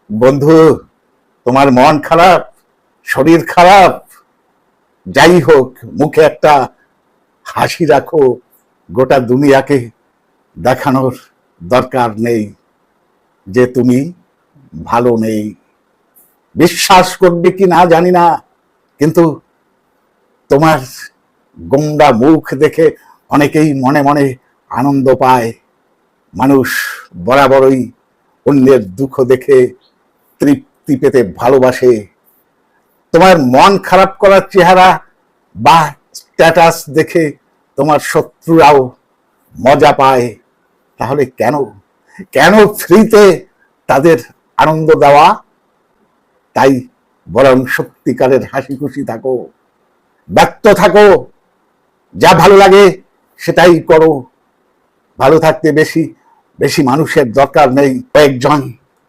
বন্ধু, তোমার মন খারাপ, শরীর খারাপ, যাই হোক, মুখে একটা হাসি রাখো। গোটা দুনিয়াকে দেখানোর দরকার নেই যে তুমি ভালো নেই। বিশ্বাস করবে কি না জানি না, কিন্তু তোমার গোমড়া মুখ দেখে অনেকেই মনে মনে আনন্দ পায়। মানুষ বরাবরই অন্যের দুঃখ দেখে তৃপ্তি পেতে ভালোবাসে। তোমার মন খারাপ করার চেহারা বা স্ট্যাটাস দেখে তোমার শত্রুরাও মজা পায়। তাহলে কেন কেন ফ্রিতে তাদের আনন্দ দেওয়া? তাই বরং সত্যিকারের হাসি খুশি থাকো, ব্যক্ত থাকো, যা ভালো লাগে সেটাই করো। ভালো থাকতে বেশি বেশি মানুষের দরকার নেই, কয়েকজন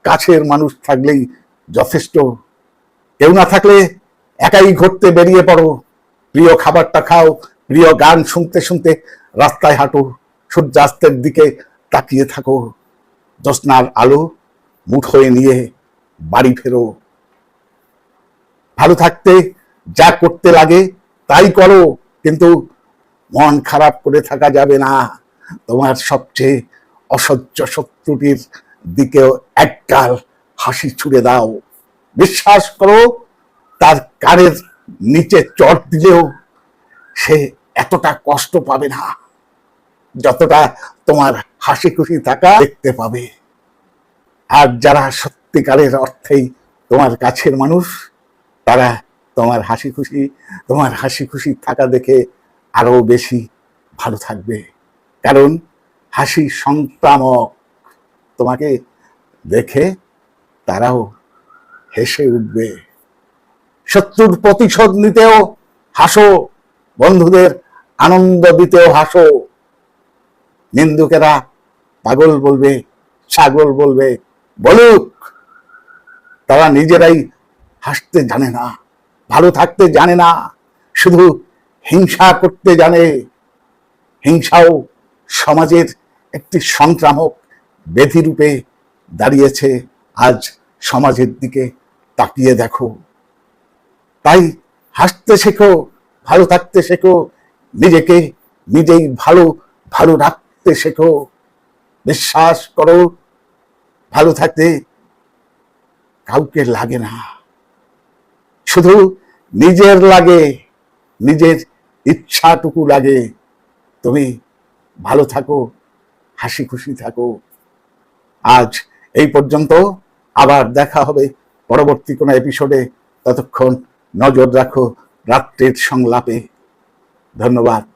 কাছের মানুষ থাকলেই যথেষ্ট। কেউ না থাকলে একাই ঘুরতে বেরিয়ে পড়ো, প্রিয় খাবারটা খাও, প্রিয় গান শুনতে শুনতে রাস্তায় হাঁটো, সূর্যাস্তের দিকে তাকিয়ে থাকো, জ্যোৎস্নার আলো মুঠোয় নিয়ে বাড়ি ফেরো। ভালো থাকতে যা করতে লাগে তাই করো, কিন্তু মন খারাপ করে থাকা যাবে না। তোমার সবচেয়ে অসহ্য শত্রুটির দিকেও একগাল হাসি ছুড়ে দাও। বিশ্বাস করো, তার কানের নিচে চট দিলেও সে এতটা কষ্ট পাবে না যতটা তোমার হাসি খুশি থাকা দেখতে পাবে। আর যারা সত্যিকারের অর্থেই তোমার কাছের মানুষ, তারা তোমার হাসি খুশি থাকা দেখে আরো বেশি ভালো থাকবে। কারণ হাসি সংক্রামক। তোমাকে দেখে তারাও হেসে উঠবে। শত্রুর প্রতিশোধ নিতেও হাসো, বন্ধুদের আনন্দ দিতেও হাসো। নিন্দুকেরা পাগল বলবে, ছাগল বলবে, বলুক। তারা নিজেরাই হাসতে জানে না, ভালো থাকতে জানে না, শুধু হিংসা করতে জানে। হিংসাও সমাজের একটি সংক্রামক ব্যাধি রূপে দাঁড়িয়েছে। আজ সমাজের দিকে তাকিয়ে দেখো। তাই হাসতে শেখো, ভালো থাকতে শেখো, নিজেকে নিজেই ভালো ভালো রাখতে শেখো। বিশ্বাস করো, ভালো থাকতে কাউকে লাগে না, শুধু নিজের লাগে, নিজের ইচ্ছাটুকু লাগে। তুমি ভালো থাকো, হাসি খুশি থাকো। আজ এই পর্যন্ত, আবার দেখা হবে পরবর্তী কোনো এপিসোডে। ততক্ষণ নজর রাখো রাত্রির সংলাপে। ধন্যবাদ।